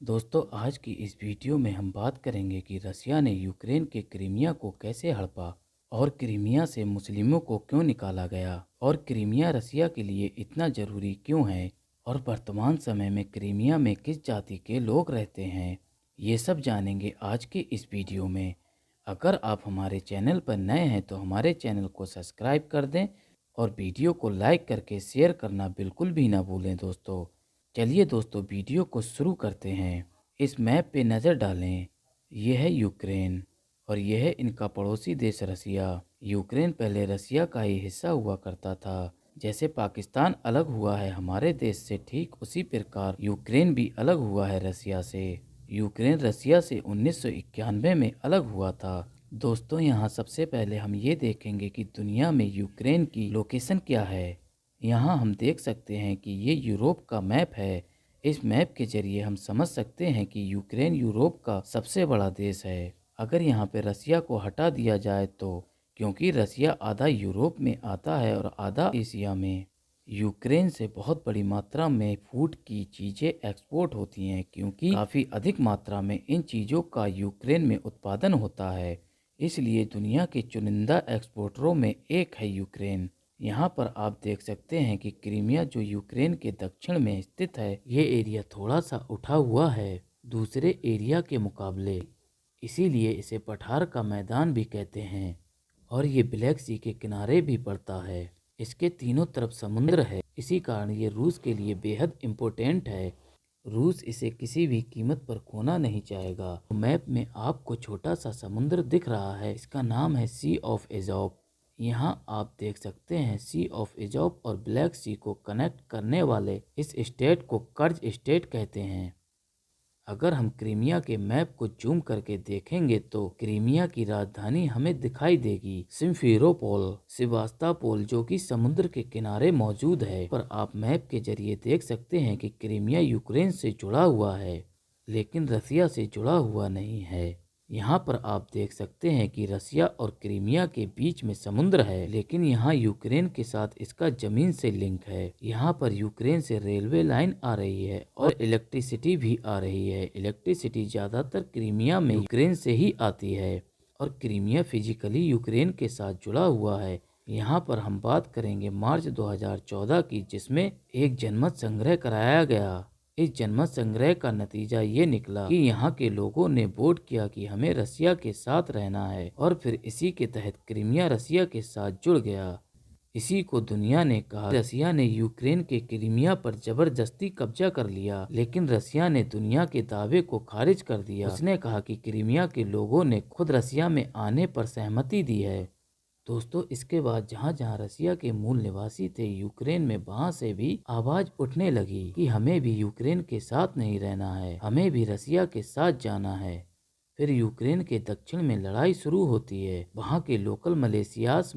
दोस्तों, आज की इस वीडियो में हम बात करेंगे कि रसिया ने यूक्रेन के क्रीमिया को कैसे हड़पा और क्रीमिया से मुस्लिमों को क्यों निकाला गया और क्रीमिया रसिया के लिए इतना ज़रूरी क्यों है और वर्तमान समय में क्रीमिया में किस जाति के लोग रहते हैं। ये सब जानेंगे आज के इस वीडियो में। अगर आप हमारे चैनल पर नए हैं तो हमारे चैनल को सब्सक्राइब कर दें और वीडियो को लाइक करके शेयर करना बिल्कुल भी ना भूलें दोस्तों। चलिए दोस्तों, वीडियो को शुरू करते हैं। इस मैप पे नज़र डालें। यह है यूक्रेन और यह है इनका पड़ोसी देश रसिया। यूक्रेन पहले रसिया का ही हिस्सा हुआ करता था। जैसे पाकिस्तान अलग हुआ है हमारे देश से, ठीक उसी प्रकार यूक्रेन भी अलग हुआ है रसिया से। यूक्रेन रसिया से 1991 में अलग हुआ था। दोस्तों, यहाँ सबसे पहले हम ये देखेंगे कि दुनिया में यूक्रेन की लोकेशन क्या है। यहाँ हम देख सकते हैं कि ये यूरोप का मैप है। इस मैप के जरिए हम समझ सकते हैं कि यूक्रेन यूरोप का सबसे बड़ा देश है। अगर यहाँ पे रसिया को हटा दिया जाए तो, क्योंकि रसिया आधा यूरोप में आता है और आधा एशिया में। यूक्रेन से बहुत बड़ी मात्रा में फूड की चीज़ें एक्सपोर्ट होती हैं, क्योंकि काफ़ी अधिक मात्रा में इन चीज़ों का यूक्रेन में उत्पादन होता है। इसलिए दुनिया के चुनिंदा एक्सपोर्टरों में एक है यूक्रेन। यहाँ पर आप देख सकते हैं कि क्रीमिया जो यूक्रेन के दक्षिण में स्थित है, ये एरिया थोड़ा सा उठा हुआ है दूसरे एरिया के मुकाबले, इसीलिए इसे पठार का मैदान भी कहते हैं। और ये ब्लैक सी के किनारे भी पड़ता है। इसके तीनों तरफ समुद्र है, इसी कारण ये रूस के लिए बेहद इम्पोर्टेंट है। रूस इसे किसी भी कीमत पर खोना नहीं चाहेगा। मैप में आपको छोटा सा समुद्र दिख रहा है, इसका नाम है सी ऑफ एजोव। यहाँ आप देख सकते हैं सी ऑफ एजोव और ब्लैक सी को कनेक्ट करने वाले इस स्टेट को कर्ज स्टेट कहते हैं। अगर हम क्रीमिया के मैप को जूम करके देखेंगे तो क्रीमिया की राजधानी हमें दिखाई देगी सिम्फेरोपोल, सिवास्तापोल, जो कि समुद्र के किनारे मौजूद है। पर आप मैप के जरिए देख सकते हैं कि क्रीमिया यूक्रेन से जुड़ा हुआ है, लेकिन रसिया से जुड़ा हुआ नहीं है। यहाँ पर आप देख सकते हैं कि रसिया और क्रीमिया के बीच में समुद्र है, लेकिन यहाँ यूक्रेन के साथ इसका जमीन से लिंक है। यहाँ पर यूक्रेन से रेलवे लाइन आ रही है और इलेक्ट्रिसिटी भी आ रही है। इलेक्ट्रिसिटी ज़्यादातर क्रीमिया में यूक्रेन से ही आती है और क्रीमिया फिजिकली यूक्रेन के साथ जुड़ा हुआ है। यहाँ पर हम बात करेंगे मार्च 2014 की, जिसमें एक जनमत संग्रह कराया गया। इस जनमत संग्रह का नतीजा ये निकला कि यहाँ के लोगों ने वोट किया कि हमें रसिया के साथ रहना है, और फिर इसी के तहत क्रीमिया रसिया के साथ जुड़ गया। इसी को दुनिया ने कहा रसिया ने यूक्रेन के क्रीमिया पर जबरदस्ती कब्जा कर लिया, लेकिन रसिया ने दुनिया के दावे को खारिज कर दिया। उसने कहा कि क्रीमिया के लोगों ने खुद रसिया में आने पर सहमति दी है। दोस्तों, इसके बाद जहाँ जहाँ रसिया के मूल निवासी थे यूक्रेन में, वहाँ से भी आवाज उठने लगी कि हमें भी यूक्रेन के साथ नहीं रहना है, हमें भी रसिया के साथ जाना है। फिर यूक्रेन के दक्षिण में लड़ाई शुरू होती है। वहाँ के लोकल मलेशियास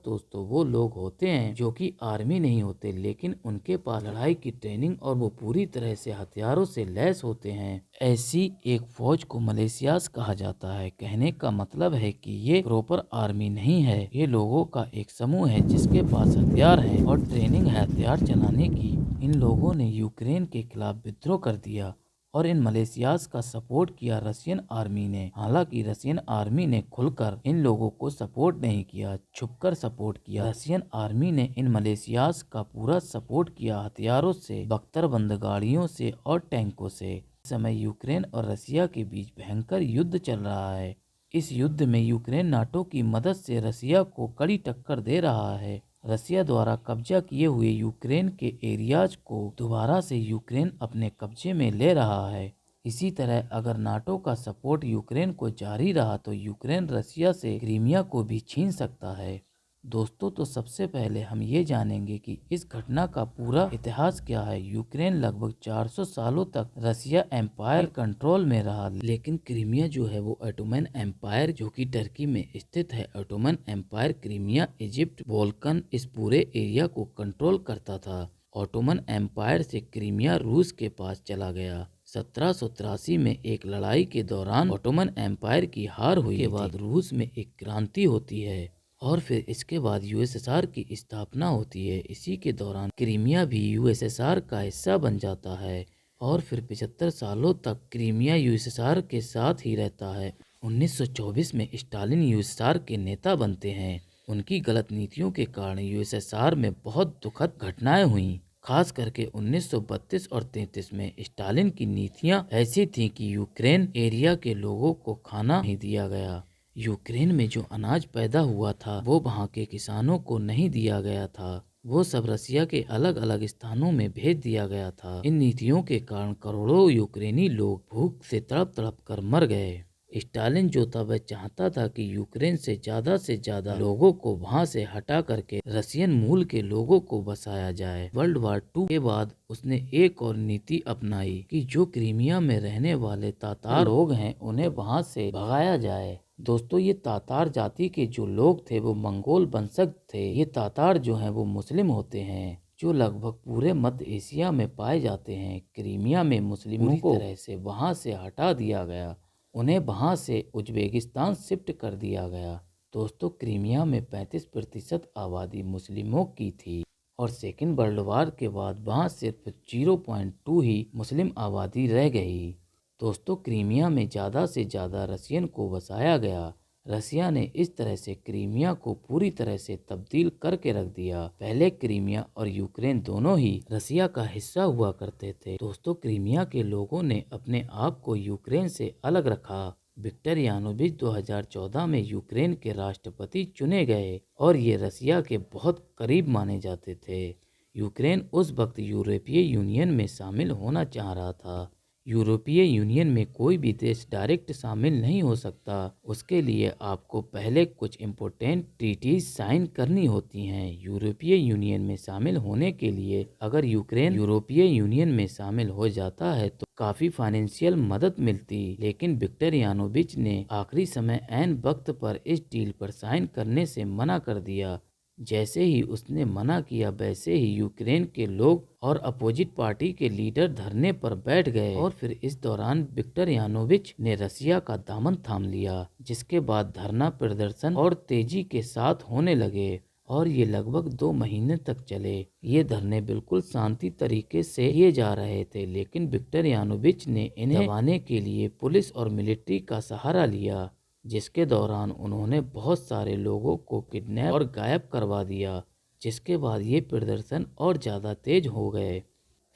दोस्तों वो लोग होते हैं जो कि आर्मी नहीं होते, लेकिन उनके पास लड़ाई की ट्रेनिंग और वो पूरी तरह से हथियारों से लैस होते हैं। ऐसी एक फौज को मलेशियास कहा जाता है। कहने का मतलब है कि ये प्रॉपर आर्मी नहीं है, ये लोगों का एक समूह है जिसके पास हथियार है और ट्रेनिंग है हथियार चलाने की। इन लोगों ने यूक्रेन के खिलाफ विद्रोह कर दिया और इन मलेशियास का सपोर्ट किया रशियन आर्मी ने। हालांकि रशियन आर्मी ने खुलकर इन लोगों को सपोर्ट नहीं किया, छुपकर सपोर्ट किया। रशियन आर्मी ने इन मलेशियास का पूरा सपोर्ट किया हथियारों से, बख्तरबंद गाड़ियों से और टैंकों से। इस समय यूक्रेन और रसिया के बीच भयंकर युद्ध चल रहा है। इस युद्ध में यूक्रेन नाटो की मदद से रसिया को कड़ी टक्कर दे रहा है। रसिया द्वारा कब्जा किए हुए यूक्रेन के एरियाज को दोबारा से यूक्रेन अपने कब्जे में ले रहा है। इसी तरह अगर नाटो का सपोर्ट यूक्रेन को जारी रहा तो यूक्रेन रसिया से क्रीमिया को भी छीन सकता है। दोस्तों, तो सबसे पहले हम ये जानेंगे कि इस घटना का पूरा इतिहास क्या है। यूक्रेन लगभग 400 सालों तक रसिया एम्पायर कंट्रोल में रहा, लेकिन क्रीमिया जो है वो ऑटोमन एम्पायर, जो कि टर्की में स्थित है। Ottoman Empire Crimea, Egypt, Balkan, इस पूरे एरिया को कंट्रोल करता था। ऑटोमन एम्पायर से क्रीमिया रूस के पास चला गया। 1783 में एक लड़ाई के दौरान ऑटोमन एम्पायर की हार हुई के बाद रूस में एक क्रांति होती है और फिर इसके बाद यूएसएसआर की स्थापना होती है। इसी के दौरान क्रीमिया भी यूएसएसआर का हिस्सा बन जाता है। और फिर 75 सालों तक क्रीमिया यूएसएसआर के साथ ही रहता है। 1924 में स्टालिन यूएसएसआर के नेता बनते हैं। उनकी गलत नीतियों के कारण यूएसएसआर में बहुत दुखद घटनाएं हुई। खास करके 1932 और 33 में स्टालिन की नीतियां ऐसी थीं कि यूक्रेन एरिया के लोगों को खाना नहीं दिया गया। यूक्रेन में जो अनाज पैदा हुआ था वो वहाँ के किसानों को नहीं दिया गया था। वो सब रसिया के अलग अलग स्थानों में भेज दिया गया था। इन नीतियों के कारण करोड़ों यूक्रेनी लोग भूख से तड़प तड़प कर मर गए। स्टालिन जो था वह चाहता था कि यूक्रेन से ज्यादा लोगों को वहां से हटा करके रसियन मूल के लोगों को बसाया जाए। वर्ल्ड वार 2 के बाद उसने एक और नीति अपनाई कि जो क्रीमिया में रहने वाले तातार लोग हैं उन्हें वहां से भगाया जाए। दोस्तों, ये तातार जाति के जो लोग थे वो मंगोल वंशज थे। ये तातार जो हैं वो मुस्लिम होते हैं जो लगभग पूरे मध्य एशिया में पाए जाते हैं। क्रीमिया में मुस्लिमों को तरह से वहां से हटा दिया गया। उन्हें वहां से उज्बेकिस्तान शिफ्ट कर दिया गया। दोस्तों, क्रीमिया में 35% आबादी मुस्लिमों की थी और सेकेंड वर्ल्ड वार के बाद वहां सिर्फ 0.2 ही मुस्लिम आबादी रह गई। दोस्तों, क्रीमिया में ज़्यादा से ज़्यादा रसियन को बसाया गया। रसिया ने इस तरह से क्रीमिया को पूरी तरह से तब्दील करके रख दिया। पहले क्रीमिया और यूक्रेन दोनों ही रसिया का हिस्सा हुआ करते थे। दोस्तों, क्रीमिया के लोगों ने अपने आप को यूक्रेन से अलग रखा। विक्टर यानुकोविच 2014 में यूक्रेन के राष्ट्रपति चुने गए और ये रसिया के बहुत करीब माने जाते थे। यूक्रेन उस वक्त यूरोपीय यूनियन में शामिल होना चाह रहा था। यूरोपीय यूनियन में कोई भी देश डायरेक्ट शामिल नहीं हो सकता। उसके लिए आपको पहले कुछ इम्पोर्टेंट ट्रीटीज साइन करनी होती हैं। यूरोपीय यूनियन में शामिल होने के लिए अगर यूक्रेन यूरोपीय यूनियन में शामिल हो जाता है तो काफ़ी फाइनेंशियल मदद मिलती, लेकिन विक्टर यानुकोविच ने आखिरी समय ऐन वक्त पर इस डील पर साइन करने से मना कर दिया। जैसे ही उसने मना किया वैसे ही यूक्रेन के लोग और अपोजिट पार्टी के लीडर धरने पर बैठ गए और फिर इस दौरान विक्टर यानुकोविच ने रसिया का दामन थाम लिया, जिसके बाद धरना प्रदर्शन और तेजी के साथ होने लगे और ये लगभग 2 महीने तक चले। ये धरने बिल्कुल शांति तरीके से किए जा रहे थे, लेकिन विक्टर यानुकोविच ने इन्हें दबाने के लिए पुलिस और मिलिट्री का सहारा लिया, जिसके दौरान उन्होंने बहुत सारे लोगों को किडनैप और गायब करवा दिया, जिसके बाद ये प्रदर्शन और ज़्यादा तेज हो गए।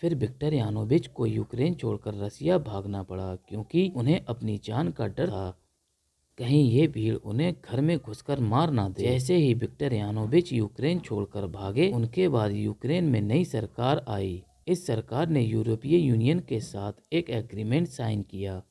फिर विक्टर यानुकोविच को यूक्रेन छोड़कर रसिया भागना पड़ा क्योंकि उन्हें अपनी जान का डर था, कहीं ये भीड़ उन्हें घर में घुसकर मार ना दे। जैसे ही विक्टर यानुकोविच यूक्रेन छोड़कर भागे उनके बाद यूक्रेन में नई सरकार आई। इस सरकार ने यूरोपीय यूनियन के साथ एक एग्रीमेंट साइन किया।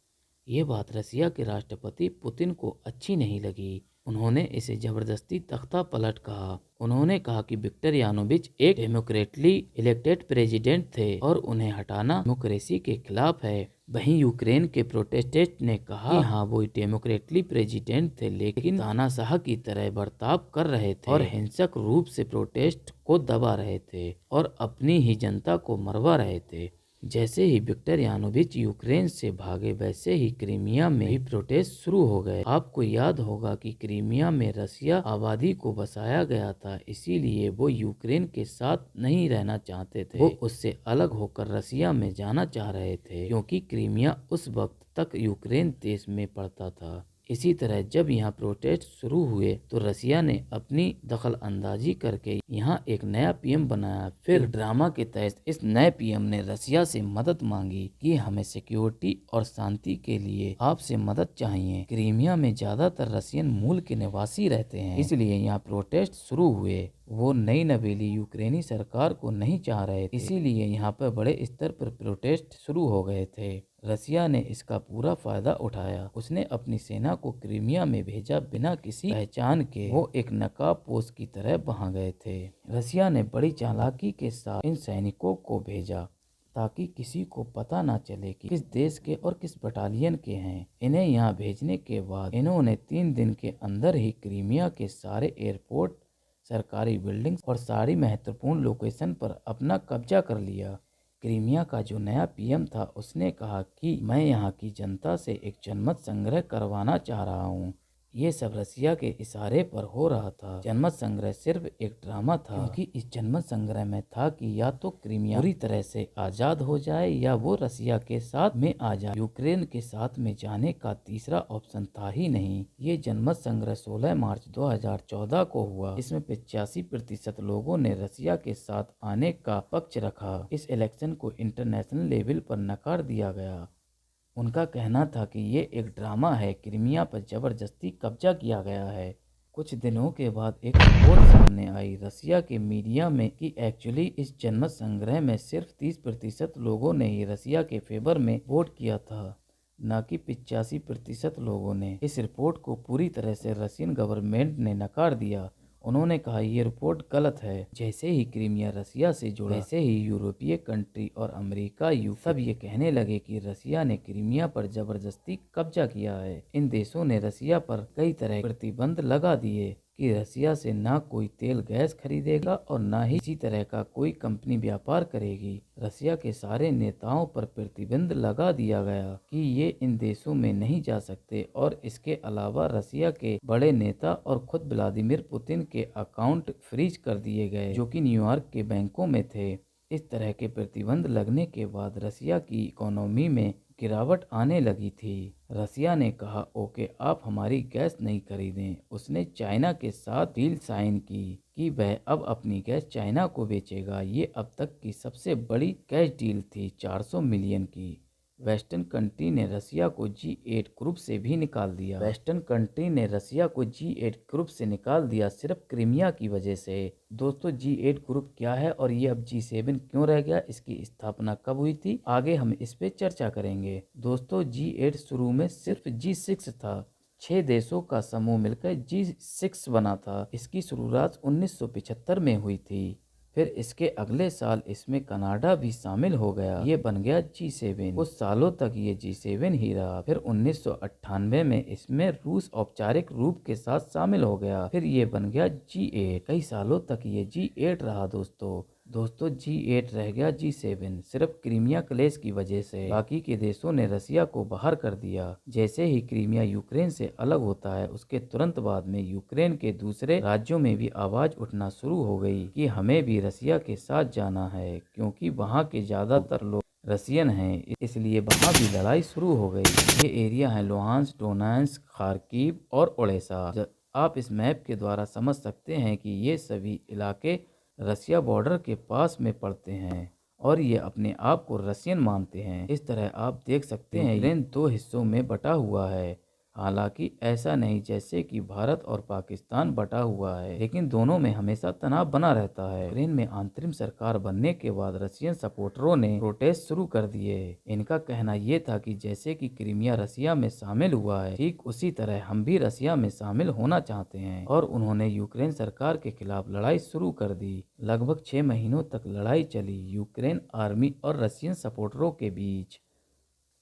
ये बात रसिया के राष्ट्रपति पुतिन को अच्छी नहीं लगी। उन्होंने इसे जबरदस्ती तख्ता पलट कहा। उन्होंने कहा कि विक्टर यानुकोविच एक डेमोक्रेटली इलेक्टेड प्रेसिडेंट थे और उन्हें हटाना डेमोक्रेसी के खिलाफ है। वहीं यूक्रेन के प्रोटेस्टेंट ने कहा कि हाँ, वो डेमोक्रेटली प्रेसिडेंट थे लेकिन तानाशाह की तरह बर्ताव कर रहे थे और हिंसक रूप से प्रोटेस्ट को दबा रहे थे और अपनी ही जनता को मरवा रहे थे। जैसे ही विक्टर यानुकोविच यूक्रेन से भागे वैसे ही क्रीमिया में भी प्रोटेस्ट शुरू हो गए। आपको याद होगा कि क्रीमिया में रसिया आबादी को बसाया गया था, इसीलिए वो यूक्रेन के साथ नहीं रहना चाहते थे। वो उससे अलग होकर रसिया में जाना चाह रहे थे क्योंकि क्रीमिया उस वक्त तक यूक्रेन देश में पड़ता था। इसी तरह जब यहाँ प्रोटेस्ट शुरू हुए तो रसिया ने अपनी दखल अंदाजी करके यहाँ एक नया पीएम बनाया। फिर ड्रामा के तहत इस नए पीएम ने रसिया से मदद मांगी कि हमें सिक्योरिटी और शांति के लिए आपसे मदद चाहिए। क्रीमिया में ज्यादातर रसियन मूल के निवासी रहते हैं, इसलिए यहाँ प्रोटेस्ट शुरू हुए। वो नई नवेली यूक्रेनी सरकार को नहीं चाह रहे थे, इसीलिए यहाँ पर बड़े स्तर पर प्रोटेस्ट शुरू हो गए थे। रसिया ने इसका पूरा फायदा उठाया। उसने अपनी सेना को क्रीमिया में भेजा बिना किसी पहचान के। वो एक नकाबपोश की तरह वहां गए थे। रसिया ने बड़ी चालाकी के साथ इन सैनिकों को भेजा ताकि किसी को पता ना चले कि किस देश के और किस बटालियन के हैं। इन्हें यहाँ भेजने के बाद इन्होंने 3 दिन के अंदर ही क्रीमिया के सारे एयरपोर्ट, सरकारी बिल्डिंग्स और सारी महत्वपूर्ण लोकेशन पर अपना कब्जा कर लिया। क्रीमिया का जो नया पीएम था उसने कहा कि मैं यहाँ की जनता से एक जनमत संग्रह करवाना चाह रहा हूँ। ये सब रसिया के इशारे पर हो रहा था। जनमत संग्रह सिर्फ एक ड्रामा था, क्योंकि इस जनमत संग्रह में था कि या तो क्रीमिया पूरी तरह से आजाद हो जाए या वो रसिया के साथ में आ जाए। यूक्रेन के साथ में जाने का तीसरा ऑप्शन था ही नहीं। ये जनमत संग्रह 16 मार्च 2014 को हुआ। इसमें 85% लोगों ने रसिया के साथ आने का पक्ष रखा। इस इलेक्शन को इंटरनेशनल लेवल पर नकार दिया गया। उनका कहना था कि ये एक ड्रामा है, क्रीमिया पर जबरदस्ती कब्जा किया गया है। कुछ दिनों के बाद एक रिपोर्ट सामने आई रसिया के मीडिया में कि एक्चुअली इस जनमत संग्रह में सिर्फ 30% लोगों ने ही रसिया के फेवर में वोट किया था, न कि 85% लोगों ने। इस रिपोर्ट को पूरी तरह से रशियन गवर्नमेंट ने नकार दिया। उन्होंने कहा ये रिपोर्ट गलत है। जैसे ही क्रीमिया रसिया से जुड़ा, वैसे ही यूरोपीय कंट्री और अमेरिका सब ये कहने लगे कि रसिया ने क्रीमिया पर जबरदस्ती कब्जा किया है। इन देशों ने रसिया पर कई तरह के प्रतिबंध लगा दिए कि रसिया से ना कोई तेल गैस खरीदेगा और ना ही इसी तरह का कोई कंपनी व्यापार करेगी। रसिया के सारे नेताओं पर प्रतिबंध लगा दिया गया कि ये इन देशों में नहीं जा सकते, और इसके अलावा रसिया के बड़े नेता और खुद व्लादिमीर पुतिन के अकाउंट फ्रीज कर दिए गए, जो कि न्यूयॉर्क के बैंकों में थे। इस तरह के प्रतिबंध लगने के बाद रसिया की इकोनॉमी में गिरावट आने लगी थी। रसिया ने कहा ओके, आप हमारी गैस नहीं खरीदें। उसने चाइना के साथ डील साइन की कि वह अब अपनी गैस चाइना को बेचेगा। ये अब तक की सबसे बड़ी गैस डील थी, 400 मिलियन की। वेस्टर्न कंट्री ने रसिया को G8 ग्रुप से भी निकाल दिया। वेस्टर्न कंट्री ने रसिया को G8 ग्रुप से निकाल दिया सिर्फ क्रीमिया की वजह से। दोस्तों, G8 ग्रुप क्या है और ये अब G7 क्यों रह गया, इसकी स्थापना कब हुई थी, आगे हम इस पे चर्चा करेंगे। दोस्तों, G8 शुरू में सिर्फ G6 था। 6 देशों का समूह मिलकर G6 बना था। इसकी शुरुआत 1975 में हुई थी। फिर इसके अगले साल इसमें कनाडा भी शामिल हो गया। ये बन गया G7। कुछ सालों तक ये G7 ही रहा। फिर 1998 में इसमें रूस औपचारिक रूप के साथ शामिल हो गया। फिर ये बन गया G8। कई सालों तक ये G8 रहा दोस्तों G8 रह गया G7 सिर्फ क्रीमिया क्लेश की वजह से। बाकी के देशों ने रसिया को बाहर कर दिया। जैसे ही क्रीमिया यूक्रेन से अलग होता है, उसके तुरंत बाद में यूक्रेन के दूसरे राज्यों में भी आवाज उठना शुरू हो गई कि हमें भी रसिया के साथ जाना है, क्योंकि वहाँ के ज्यादातर लोग रसियन हैं, इसलिए वहाँ भी लड़ाई शुरू हो गई। ये एरिया है लुहांस्क, डोनेट्स्क, खार्किव और ओडेसा। आप इस मैप के द्वारा समझ सकते हैं कि ये सभी इलाके रसिया बॉर्डर के पास में पड़ते हैं और ये अपने आप को रसियन मानते हैं। इस तरह आप देख सकते हैं यूक्रेन 2 हिस्सों में बटा हुआ है। हालांकि ऐसा नहीं जैसे कि भारत और पाकिस्तान बटा हुआ है, लेकिन दोनों में हमेशा तनाव बना रहता है। यूक्रेन में अंतरिम सरकार बनने के बाद रसियन सपोर्टरों ने प्रोटेस्ट शुरू कर दिए। इनका कहना ये था कि जैसे कि क्रीमिया रसिया में शामिल हुआ है, ठीक उसी तरह हम भी रसिया में शामिल होना चाहते हैं, और उन्होंने यूक्रेन सरकार के खिलाफ लड़ाई शुरू कर दी। लगभग 6 महीनों तक लड़ाई चली यूक्रेन आर्मी और रसियन सपोर्टरों के बीच।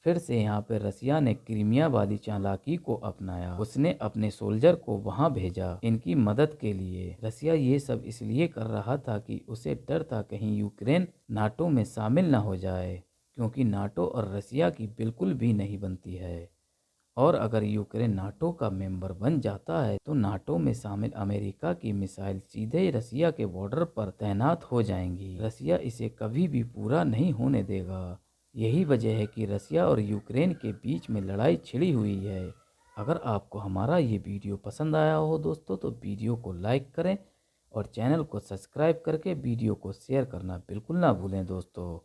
फिर से यहाँ पर रसिया ने क्रीमिया वाली चालाकी को अपनाया। उसने अपने सोल्जर को वहाँ भेजा इनकी मदद के लिए। रसिया ये सब इसलिए कर रहा था कि उसे डर था कहीं यूक्रेन नाटो में शामिल न हो जाए, क्योंकि नाटो और रसिया की बिल्कुल भी नहीं बनती है। और अगर यूक्रेन नाटो का मेंबर बन जाता है तो नाटो में शामिल अमेरिका की मिसाइल सीधे रसिया के बॉर्डर पर तैनात हो जाएंगी। रसिया इसे कभी भी पूरा नहीं होने देगा। यही वजह है कि रसिया और यूक्रेन के बीच में लड़ाई छिड़ी हुई है। अगर आपको हमारा ये वीडियो पसंद आया हो दोस्तों, तो वीडियो को लाइक करें और चैनल को सब्सक्राइब करके वीडियो को शेयर करना बिल्कुल ना भूलें दोस्तों।